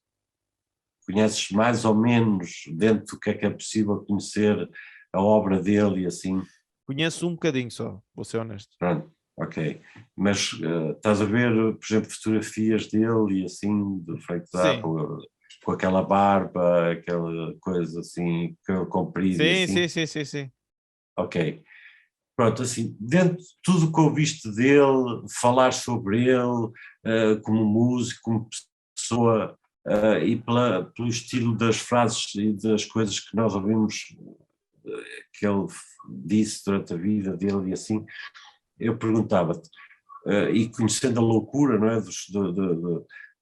Conheces mais ou menos dentro do que é possível conhecer a obra dele e assim? Conheço um bocadinho só, vou ser honesto. Pronto, ok. Mas estás a ver, por exemplo, fotografias dele e assim, do Frank Zappa, com aquela barba, aquela coisa assim, comprida e assim? Sim. Ok. Pronto, assim, dentro de tudo o que ouviste dele, falar sobre ele, como músico, como pessoa, e pelo estilo das frases e das coisas que nós ouvimos que ele disse durante a vida dele e assim, eu perguntava-te, e conhecendo a loucura, não é,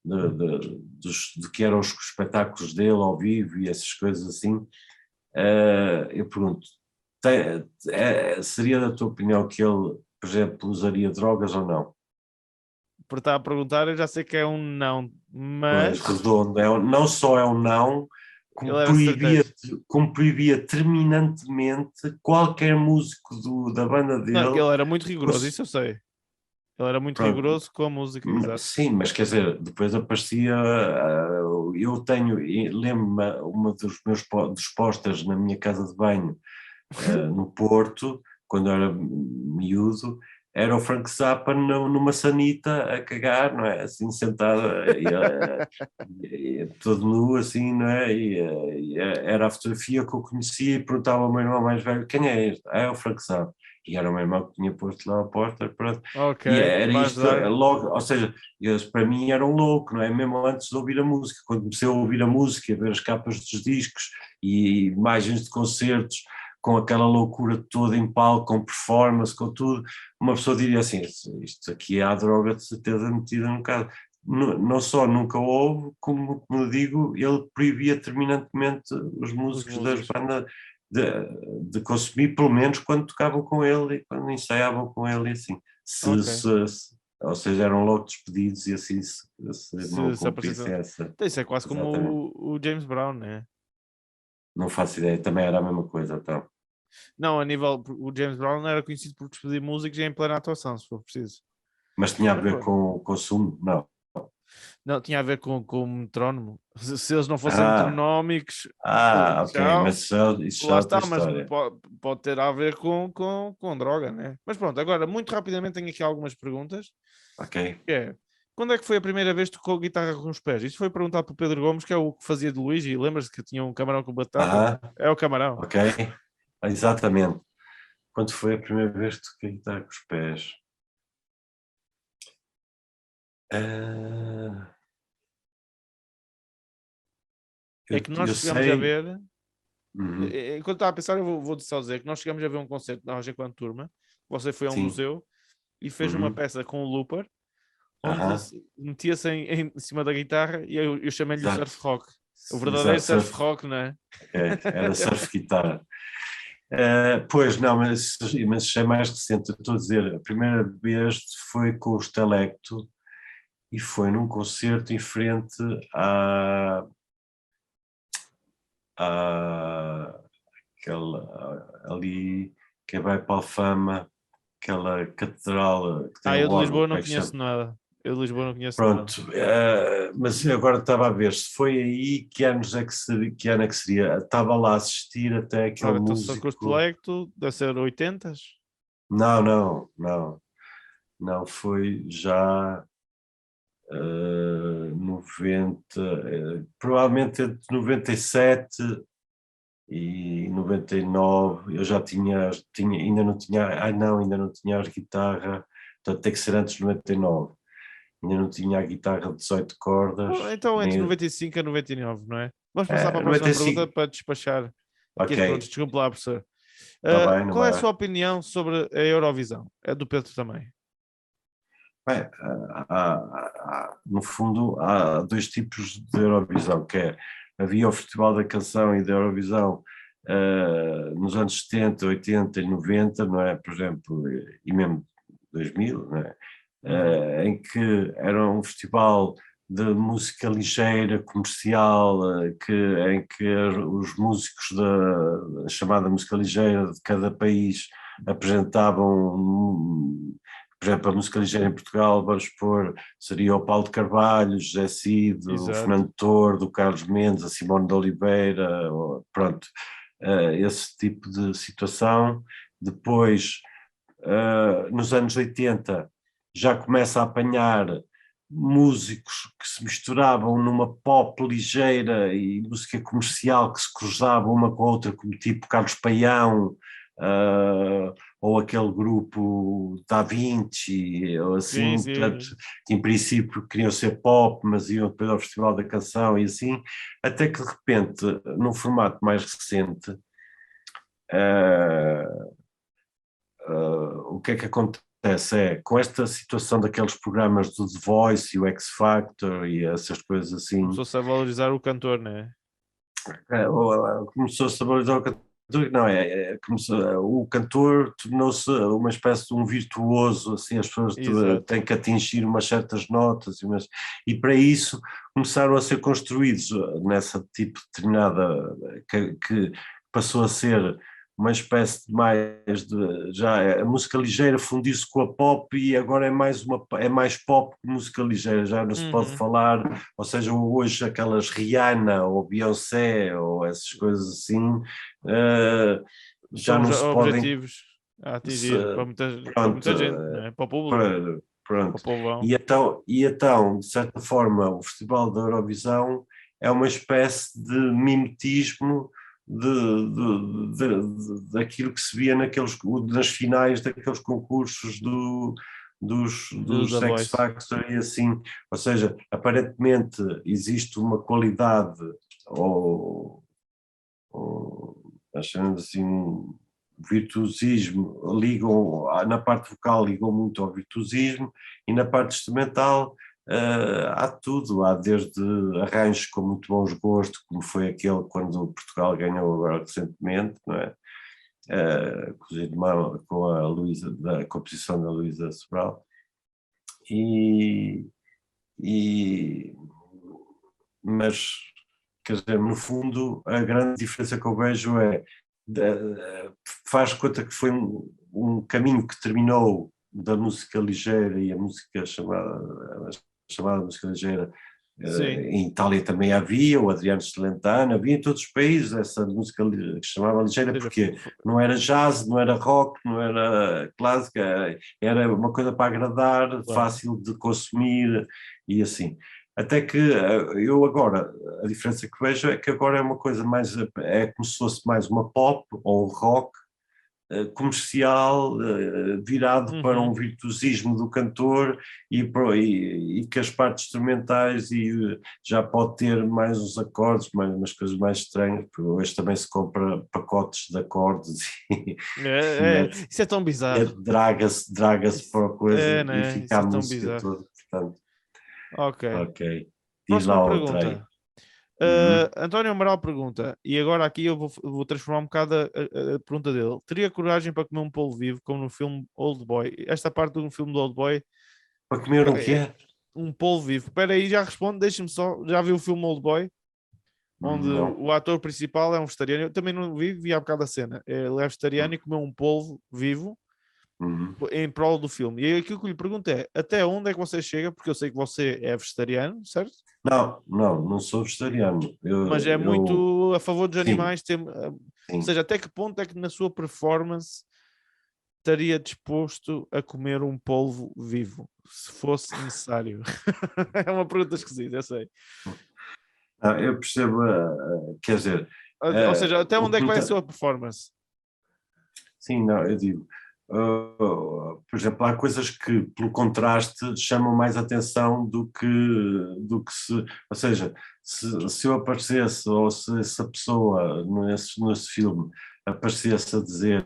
do que eram os espetáculos dele ao vivo e essas coisas assim, eu pergunto, seria da tua opinião que ele, por exemplo, usaria drogas ou não? Por estar a perguntar, eu já sei que é um não, mas... Pois, redondo, não só é um não, como proibia terminantemente qualquer músico da banda dele. Não, ele era muito rigoroso, isso eu sei. Ele era muito rigoroso com a música, exato. Sim, mas quer dizer, depois aparecia, eu lembro-me uma dos posters na minha casa de banho, no Porto, quando eu era miúdo, era o Frank Zappa numa sanita a cagar, não é? Assim, sentado, todo nu, assim, não é? E era a fotografia que eu conhecia e perguntava ao meu irmão mais velho, quem é este? É o Frank Zappa. E era o meu irmão que tinha posto lá a porta, pronto. Okay, e era isto, logo, ou seja, para mim era um louco, não é? Mesmo antes de ouvir a música, quando comecei a ouvir a música, a ver as capas dos discos e imagens de concertos, com aquela loucura toda em palco, com performance, com tudo, uma pessoa diria assim, isto aqui é a droga de certeza metida no caso. Não só nunca houve, como digo, ele proibia terminantemente os músicos das bandas de consumir, pelo menos quando tocavam com ele e quando ensaiavam com ele e assim. Ou seja, eram logo despedidos e assim se não cumprisse essa. Isso é quase como o James Brown, né? Não faço ideia, também era a mesma coisa, então. Não, a nível, o James Brown era conhecido por despedir músicos em plena atuação, se for preciso. Mas tinha a ver com o consumo? Não. Não, tinha a ver com o metrónomo. Se eles não fossem Ah, metronómicos, ok, já, mas isso já é lá outra está, mas história. pode ter a ver com droga, né? Mas pronto, agora, muito rapidamente, tenho aqui algumas perguntas. Ok. Que é, quando é que foi a primeira vez que tocou guitarra com os pés? Isso foi perguntado pelo Pedro Gomes, que é o que fazia de Luigi. Lembras-te que tinha um camarão com batatas? Ah, É o camarão. ok. Exatamente. Quando foi a primeira vez que toquei guitarra com os pés? Ah, É que nós eu chegamos a sei. ver. Uhum, Enquanto estava a pensar, eu vou só dizer que nós chegamos a ver um concerto nós enquanto turma. Você foi a um sim. museu e fez uma Uhum, peça com o Looper, onde aham, metia-se em cima da guitarra e eu chamei-lhe o surf exato. rock. O verdadeiro Exato, surf surf. rock, não é? Ok, era surf guitarra. Pois não, mas isso é mais recente. Eu estou a dizer, a primeira vez foi com o Estelecto e foi num concerto em frente à ali que vai para a Alfama, aquela catedral que tem Ah, o eu de órgão, Lisboa como não é que se chama? conheço nada. Eu de Lisboa não conheço nada. Pronto, mas agora estava a ver se foi aí, que anos é que seria, que ano é que seria? Estava lá a assistir até aquele Ora, então só com o músico. intelecto, deve ser 80s. Não, não, não, não, foi já 90, provavelmente entre 97 e 99. Eu já ainda não tinha, ainda não tinha a guitarra, portanto tem que ser antes de 99. Ainda não tinha a guitarra de 18 cordas, Então entre nem 95 a 99, não é? Vamos passar para a próxima pergunta 95. para despachar aqui Ok, as perguntas. Desculpe lá, professor. está bem, não Qual é a vai. sua opinião sobre a Eurovisão? É do Pedro também. Bem, no fundo, há dois tipos de Eurovisão, havia o Festival da Canção e da Eurovisão nos anos 70, 80 e 90, não é? Por exemplo, e mesmo 2000, não é? Uhum. Em que era um festival de música ligeira, comercial, em que os músicos da chamada música ligeira de cada país apresentavam. Por exemplo, a música ligeira em Portugal, vamos expor, seria o Paulo de Carvalho, José Cid, o Exato. Fernando Tordo, o Carlos Mendes, a Simone de Oliveira, pronto, esse tipo de situação. Depois, nos anos 80, já começa a apanhar músicos que se misturavam numa pop ligeira e música comercial que se cruzavam uma com a outra, como tipo Carlos Paião, ou aquele grupo Da Vinci, ou Sim, assim, portanto, sim. que em princípio queriam ser pop, mas iam depois ao Festival da Canção e assim, até que de repente, num formato mais recente, uh, o que é que acontece é, com esta situação daqueles programas do The Voice e o X Factor e essas coisas assim, Começou-se a valorizar o cantor, né? começou-se a valorizar o cantor, não, o cantor tornou-se uma espécie de um virtuoso, assim, as pessoas Exato. têm que atingir umas certas notas, e para isso começaram a ser construídos nessa tipo determinada, que passou a ser uma espécie de mais de, já a música ligeira fundiu-se com a pop e agora é mais pop que música ligeira, já não se pode Uhum. falar, ou seja, hoje aquelas Rihanna ou Beyoncé ou essas coisas assim, já São não já se podem objetivos a se, atingir para pronto, muita gente, não é? Para o público, para- para o pronto. povão. E então, de certa forma, o Festival da Eurovisão é uma espécie de mimetismo daquilo que se via nas finais daqueles concursos Da dos X Voice. Factor e assim. Ou seja, aparentemente existe uma qualidade ou achando assim um virtuosismo, na parte vocal ligam muito ao virtuosismo e na parte instrumental há tudo, há desde arranjos com muito bons gostos, como foi aquele quando Portugal ganhou agora recentemente, não é? Com a Luísa, da composição da Luísa Sobral, e, e, mas quer dizer, no fundo, a grande diferença que eu vejo é faz conta que foi um caminho que terminou da música ligeira e a música chamada música ligeira. Sim. Em Itália também havia, o Adriano Celentano, havia em todos os países essa música que se chamava ligeira, porque não era jazz, não era rock, não era clássica, era uma coisa para agradar, Claro. fácil de consumir e assim. Até que eu agora, a diferença que vejo é que agora é uma coisa mais, é como se fosse mais uma pop ou um rock comercial, virado para um virtuosismo do cantor e que as partes instrumentais já pode ter mais uns acordes, mais umas coisas mais estranhas, porque hoje também se compra pacotes de acordes isso é tão bizarro. Draga-se para a coisa e né? fica a Isso é tão música bizarro. toda, portanto. Ok. Ok. Diz Próxima lá outra aí. pergunta. António Amaral pergunta, e agora aqui eu vou transformar um bocado a pergunta dele. Teria coragem para comer um polvo vivo, como no filme Old Boy? Esta parte do filme do Old Boy. Para comer o quê? Um polvo vivo. Espera aí, já respondo, deixa-me só. Já viu o filme Old Boy? Onde Não. o ator principal é um vegetariano. Eu também não vi há bocado a cena. Ele é vegetariano e comeu um polvo vivo em prol do filme. E aí aquilo que eu lhe pergunto é, até onde é que você chega? Porque eu sei que você é vegetariano, certo? Não sou vegetariano. Mas é muito a favor dos sim, animais. Ou seja, até que ponto é que na sua performance estaria disposto a comer um polvo vivo, se fosse necessário? É uma pergunta esquisita, eu sei. Eu percebo, quer dizer... Ou seja, até onde é que vai a sua performance? Sim, não, eu digo, por exemplo, há coisas que, pelo contraste, chamam mais atenção do que se, ou seja, se eu aparecesse, ou se essa pessoa nesse filme aparecesse a dizer,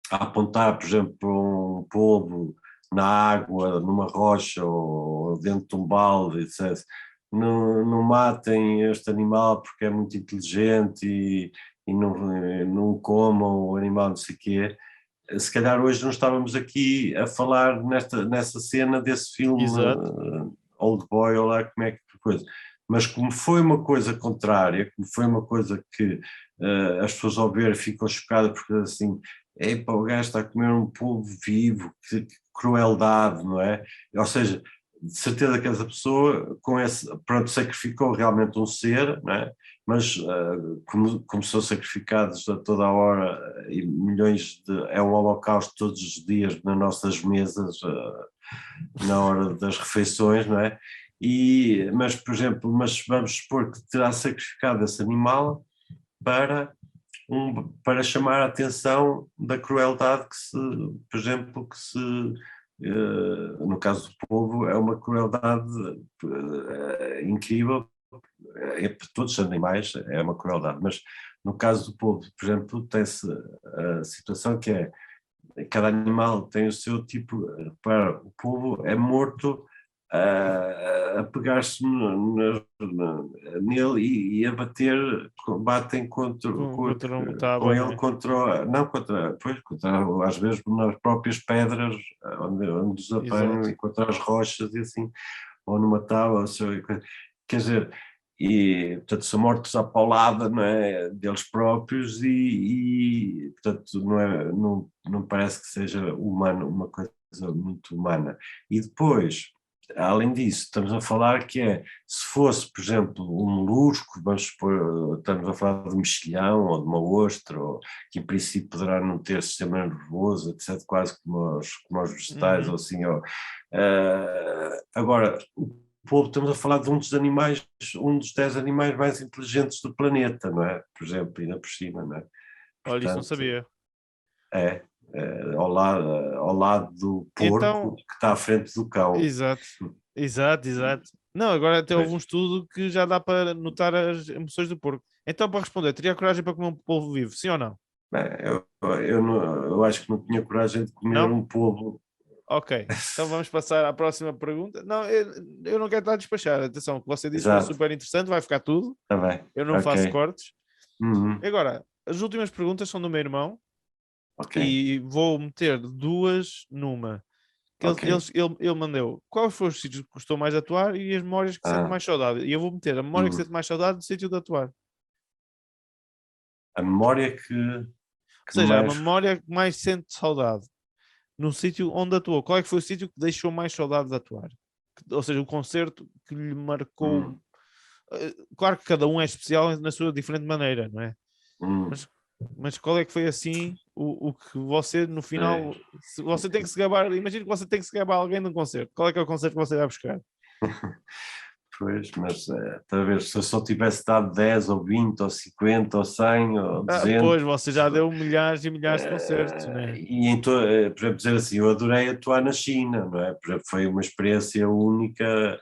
a apontar, por exemplo, para um polvo na água, numa rocha ou dentro de um balde, e dissesse, não matem este animal porque é muito inteligente e não comam o animal, não sei o quê. Se calhar hoje não estávamos aqui a falar nessa cena desse filme Old Boy, ou lá como é que coisa. Mas como foi uma coisa contrária, como foi uma coisa que as pessoas ao ver ficam chocadas porque assim, epa, o gajo está a comer um polvo vivo, que crueldade, não é? Ou seja, de certeza que essa pessoa pronto, sacrificou realmente um ser, não é? Mas como são sacrificados a toda a hora e é um holocausto todos os dias nas nossas mesas, na hora das refeições, não é? Mas, por exemplo, vamos supor que terá sacrificado esse animal para chamar a atenção da crueldade por exemplo, no caso do povo, é uma crueldade incrível. Todos os animais é uma crueldade, mas no caso do povo, por exemplo, tem-se a situação que é cada animal tem o seu tipo, para o povo é morto a pegar-se nele e a batem Tá com bem, ele né? não contra, pois, às vezes nas próprias pedras onde os apanham e contra as rochas e assim, ou numa tábua, quer dizer, e portanto são mortos à paulada, não é, deles próprios portanto não parece que seja humano, uma coisa muito humana. E depois, além disso, estamos a falar se fosse, por exemplo, um molusco, vamos supor, estamos a falar de um mexilhão ou de uma ostra, que em princípio poderá não ter sistema nervoso, etc., quase como os vegetais, ou assim. Agora, o povo, estamos a falar de um dos animais, um dos 10 animais mais inteligentes do planeta, não é? Por exemplo, ainda por cima, não é? Olha, isso não Portanto, sabia. ao lado do porco, Então, que está à frente do cão. exato. Não, agora até houve Pois. um estudo que já dá para notar as emoções do porco. Então, para responder, teria coragem para comer um polvo vivo, sim ou não? Eu acho que não tinha coragem de comer Não? um polvo. Ok. Então vamos passar à próxima pergunta. Não, eu não quero estar a despachar. Atenção, o que você disse foi Exato, super interessante, vai ficar tudo. está bem, Eu não faço ok. cortes. Uhum. Agora, as últimas perguntas são do meu irmão Ok, e vou meter duas numa. Que ok. ele mandou quais foram os sítios que gostou mais de atuar e as memórias que sente mais saudade. E eu vou meter a memória que Uhum. sente mais saudade do sítio de atuar. A memória Ou que seja, a mais... memória que mais sente saudade no sítio onde atuou. Qual é que foi o sítio que deixou mais saudade de atuar? ou seja, o concerto que lhe marcou. Claro que cada um é especial na sua diferente maneira, não é? Mas qual é que foi assim o que você no final, se você tem que se gabar, imagina que você tem que se gabar alguém num concerto, qual é que é o concerto que você vai buscar? Pois, mas talvez se eu só tivesse dado 10 ou 20 ou 50 ou 100 ou 200. Pois, você já deu milhares e milhares de concertos, não é? E então, por exemplo, dizer assim, eu adorei atuar na China, não é? Por exemplo, foi uma experiência única,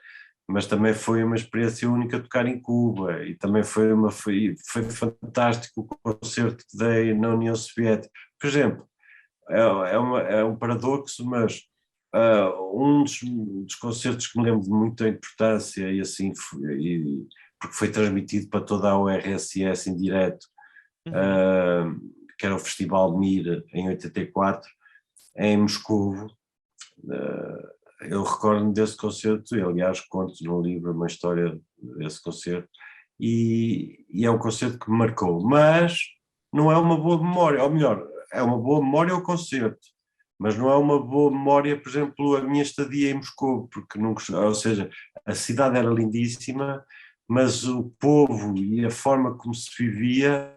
mas também foi uma experiência única tocar em Cuba, e também foi fantástico o concerto que dei na União Soviética. Por exemplo, é um paradoxo, mas um dos concertos que me lembro de muita importância, e assim, porque foi transmitido para toda a URSS em direto, que era o Festival Mir em 84, em Moscovo. Eu recordo-me desse concerto, e aliás conto no livro uma história desse concerto, e é um concerto que me marcou, mas não é uma boa memória, ou melhor, é uma boa memória o concerto, mas não é uma boa memória, por exemplo, a minha estadia em Moscou, porque não, ou seja, a cidade era lindíssima, mas o povo e a forma como se vivia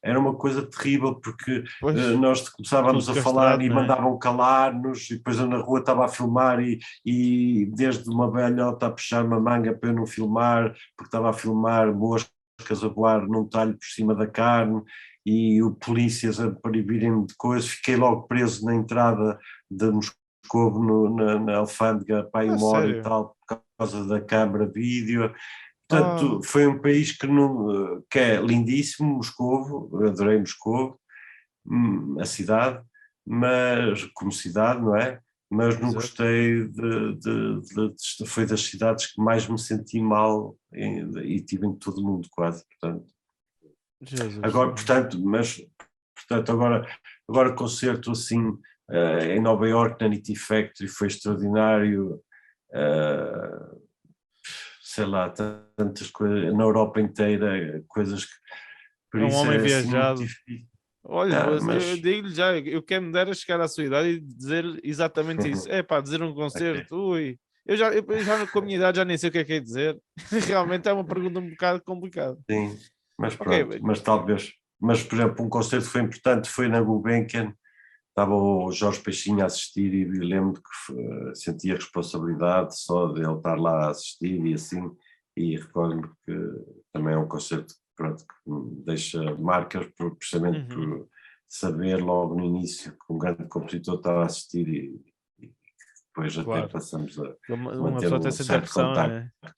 era uma coisa terrível, porque Pois, nós começávamos tudo a falar castrado, e não é? mandavam calar-nos, e depois eu na rua estava a filmar e desde uma velhota a puxar uma manga para eu não filmar, porque estava a filmar moscas a voar num talho por cima da carne, e o polícias a proibirem de coisas, fiquei logo preso na entrada de Moscovo, na alfândega, para aí Ah, 1 hora e sério? tal, por causa da câmara vídeo. Ah, Portanto, foi um país que é lindíssimo, Moscovo, eu adorei Moscovo, a cidade, mas como cidade, não é? Mas não exato. gostei foi das cidades que mais me senti mal e tive em todo o mundo quase, portanto. Jesus. Agora, portanto, agora concerto assim em Nova York na Nitty Factory foi extraordinário, sei lá, tantas coisas, na Europa inteira, coisas que, por É um isso homem é assim muito viajado. difícil. Olha, Ah, eu mas, digo-lhe já, eu quero me dar a chegar à sua idade e dizer exatamente isso. É pá, dizer um ok, concerto, ui. Eu já com a minha idade já nem sei o que é dizer. Realmente é uma pergunta um bocado complicada. sim, mas Ok, pronto, mas talvez, mas por exemplo, um concerto que foi importante foi na Gulbenkian. Estava o Jorge Peixinho a assistir e lembro que sentia responsabilidade só de ele estar lá a assistir e assim, e recordo-me que também é um concerto pronto, que me deixa marcas precisamente uhum, por saber logo no início que um grande compositor estava a assistir e depois até claro. passamos a Uma manter pessoa até um sente a certo pressão, não contacto, é?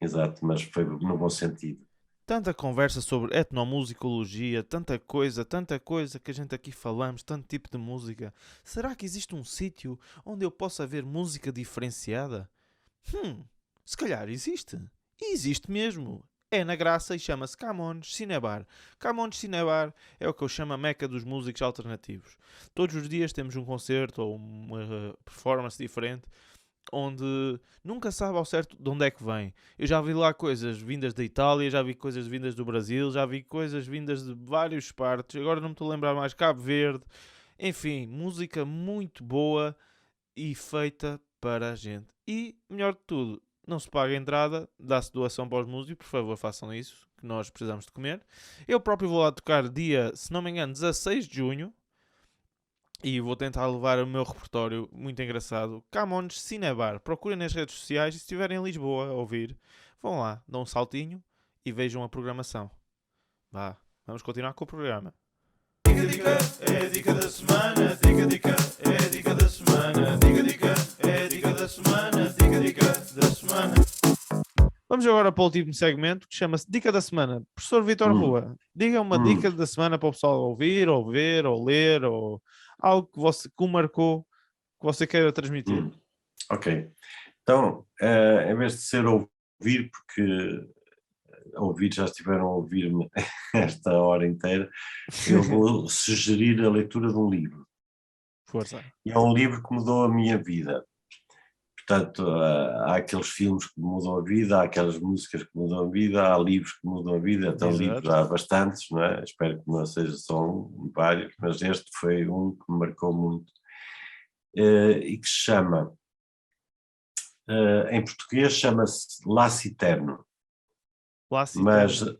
exato, mas foi no bom sentido. Tanta conversa sobre etnomusicologia, tanta coisa que a gente aqui falamos, tanto tipo de música. Será que existe um sítio onde eu possa ver música diferenciada? Se calhar existe. E existe mesmo. É na Graça e chama-se Camões Cinebar. Camões Cinebar é o que eu chamo a meca dos músicos alternativos. Todos os dias temos um concerto ou uma performance diferente onde nunca sabe ao certo de onde é que vem. Eu já vi lá coisas vindas da Itália, já vi coisas vindas do Brasil, já vi coisas vindas de várias partes. Agora não me estou a lembrar mais. Cabo Verde. Enfim, música muito boa e feita para a gente. E, melhor de tudo, não se paga a entrada, dá-se doação para os músicos, por favor façam isso, que nós precisamos de comer. Eu próprio vou lá tocar dia, se não me engano, 16 de junho, e vou tentar levar o meu repertório muito engraçado. Camões Cinebar, procurem nas redes sociais e se estiverem em Lisboa a ouvir, vão lá, dão um saltinho e vejam a programação. Vá, vamos continuar com o programa. Dica, dica, é a dica da semana. Dica, dica, é a dica da semana. Dica, dica, é a dica da semana. Dica, dica da semana. Vamos agora para o último segmento que chama-se Dica da Semana. Professor Vitor Hum, Rua, diga uma hum, dica da semana para o pessoal ouvir, ou ver, ou ler, ou algo que o marcou, que você queira transmitir. ok. Então, em vez de ser ouvir, porque ouvir já estiveram a ouvir-me esta hora inteira, eu vou sugerir a leitura de um livro. Força. E é um livro que mudou a minha vida. Portanto, há aqueles filmes que mudam a vida, há aquelas músicas que mudam a vida, há livros que mudam a vida, até livros Exato. há bastantes, não é? Espero que não seja só um, vários, mas este foi um que me marcou muito, e que se chama Em português chama-se Laço Eterno, Laço mas Eterno.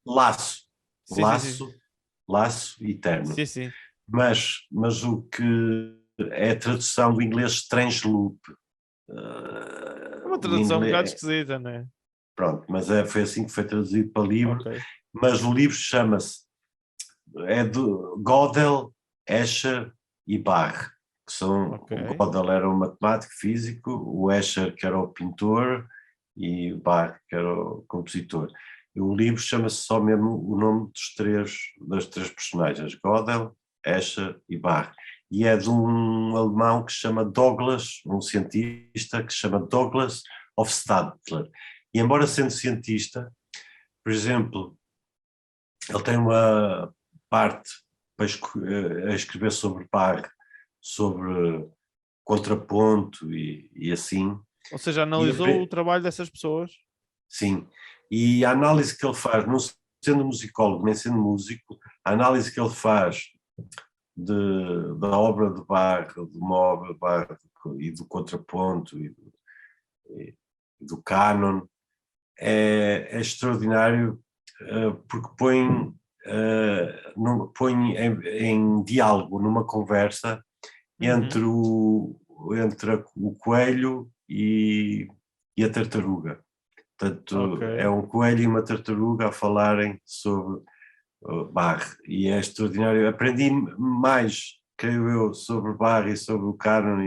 laço, Sim, sim, sim. laço eterno. Sim, sim. Mas o que é a tradução do inglês Strange Loop. É uma O tradução um bocado inglês, esquisita, não é? pronto, mas foi assim que foi traduzido para livro. Ok. Mas o livro chama-se, é de Gödel, Escher e Bach, que são, Ok. o Gödel era um matemático físico, o Escher que era o pintor e o Bach que era o compositor. E o livro chama-se só mesmo o nome das três personagens, Gödel, Escher e Bach. E é de um alemão que se chama Douglas, um cientista que se chama Douglas Hofstadter. E embora sendo cientista, por exemplo, ele tem uma parte para a escrever sobre Bach, sobre contraponto e assim. Ou seja, E analisou o trabalho dessas pessoas. sim, e a análise que ele faz, não sendo musicólogo nem sendo músico, a análise que ele faz da obra de Bach, de uma obra de Bach e do contraponto e do cânon é extraordinário, porque põe em diálogo, numa conversa Uhum. entre o coelho e a tartaruga. Ok. Portanto, é um coelho e uma tartaruga a falarem sobre Bach, e é extraordinário. Aprendi mais, creio eu, sobre Bach e sobre o cânon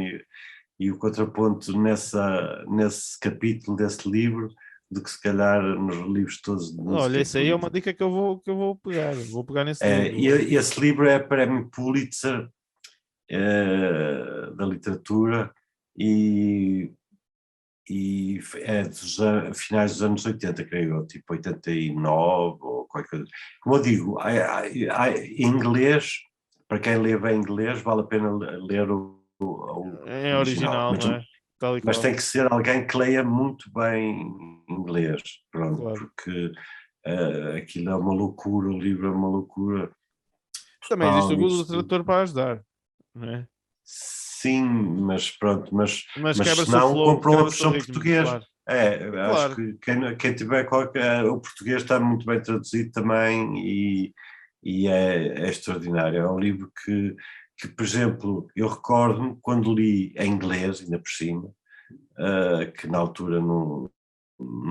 e o contraponto nesse capítulo desse livro do que se calhar nos livros todos de Olha, música isso aí é uma política. dica que eu vou pegar. Vou pegar nesse E livro. esse livro é prémio Pulitzer da literatura e, e é finais dos anos 80, creio eu, tipo 89 ou qualquer coisa. Como eu digo, em inglês, para quem lê bem inglês, vale a pena ler o É original, original, não é? Tal e mas qual. tem que ser alguém que leia muito bem inglês, pronto, Claro. porque aquilo é uma loucura, o livro é uma loucura Também existe o total. Google Isto, Tradutor para ajudar, não é? sim, mas pronto, Mas mas se quebra-se o não, flow, comprou a quebra-se o versão ritmo, português. claro. Acho Claro. que quem tiver qualquer. O português está muito bem traduzido também e é extraordinário. É um livro por exemplo, eu recordo-me quando li em inglês, ainda por cima, que na altura não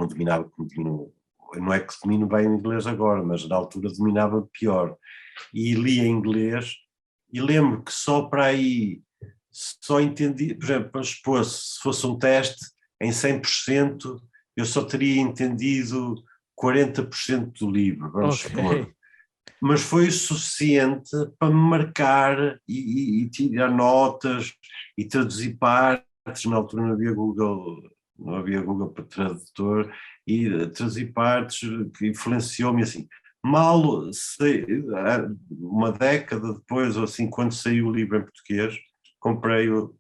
dominava como domino, não é que domino bem o inglês agora, mas na altura dominava pior. E li em inglês e lembro que só para aí, só entendi, por exemplo, vamos supor, se fosse um teste em 100%, eu só teria entendido 40% do livro, vamos Ok. supor. Mas foi o suficiente para me marcar e tirar notas e traduzir partes. Na altura não havia Google para tradutor, e traduzir partes que influenciou-me assim. Mal sei, uma década depois, ou assim, quando saiu o livro em português, comprei-o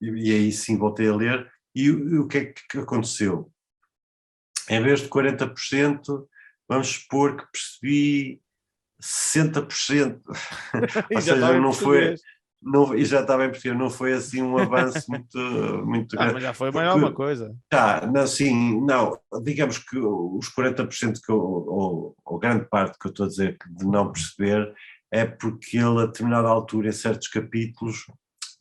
e aí sim voltei a ler. E o que é que aconteceu? Em vez de 40%, vamos supor que percebi 60%, E ou já estava seja, em português. e já estava em português, não foi assim um avanço muito Ah, grande, mas já foi mais alguma porque, coisa. não, assim, não, digamos que os 40% ou grande parte que eu estou a dizer de não perceber, é porque ele a determinada altura, em certos capítulos,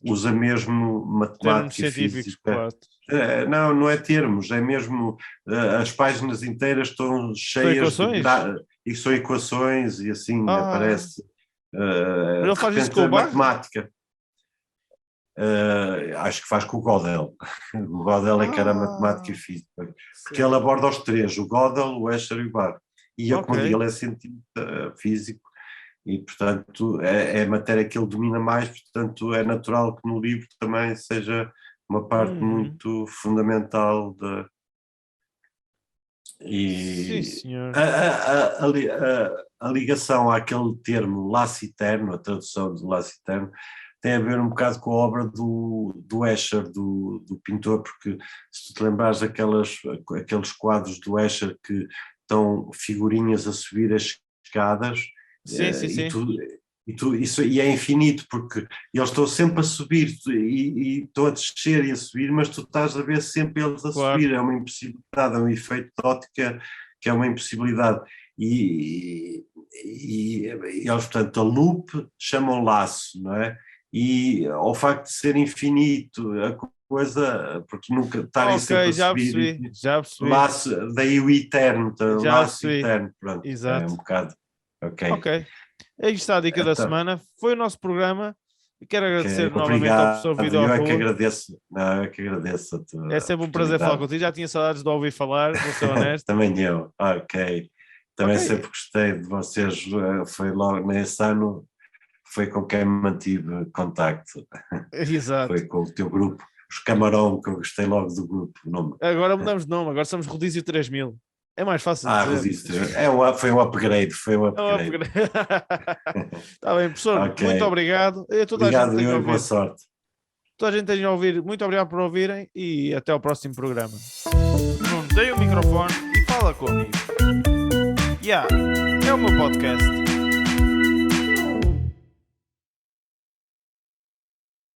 usa mesmo Termos matemática e científicos, física. claro. Não, não é termos, é mesmo as páginas inteiras estão São cheias equações? e são equações e assim Ah, aparece. mas ele De faz isso repente com o é Bach? matemática. Acho que faz com o Gödel. O Gödel é que era matemática e Ah, física, porque ele certo. aborda os três, o Gödel, o Escher e o Bach. E eu, Ok. como digo, ele é cientista físico e, portanto, é a matéria que ele domina mais, portanto, é natural que no livro também seja uma parte Uhum. muito fundamental Sim, e senhor. a ligação àquele termo laço eterno, a tradução de laço eterno, tem a ver um bocado com a obra do Escher, do pintor, porque se tu te lembrares aqueles quadros do Escher que estão figurinhas a subir as escadas, Sim, sim, e sim. E é infinito, porque eles estão sempre a subir e estão a descer e a subir, mas tu estás a ver sempre eles a subir. É uma impossibilidade, é um efeito de óptica que é uma impossibilidade. E eles, portanto, a loop chamam laço, não é? E ao facto de ser infinito, a coisa, porque nunca estarem sempre a subir. Já percebi. Laço, daí o eterno, laço eterno, pronto. Exato. É um bocado. Ok. Aí está a dica da semana. Foi o nosso programa. E quero agradecer novamente ao professor Vítor Rua. Eu é que agradeço a tu. É sempre um prazer falar contigo. Já tinha saudades de ouvir falar, vou ser honesto. Também eu. Ok. Também sempre gostei de vocês. Foi logo nesse ano, foi com quem mantive contacto. Exato. Foi com o teu grupo. Os Camarão, que eu gostei logo do grupo. Nome. Agora mudamos de nome, agora somos Rodízio 3000. É mais fácil de dizer. Rodízio. Foi um upgrade. Está bem, professor. Okay. Muito obrigado. Obrigado e boa sorte. Toda a gente tem de ouvir. Muito obrigado por ouvirem e até ao próximo programa. Não tem o microfone e fala comigo. É o meu podcast.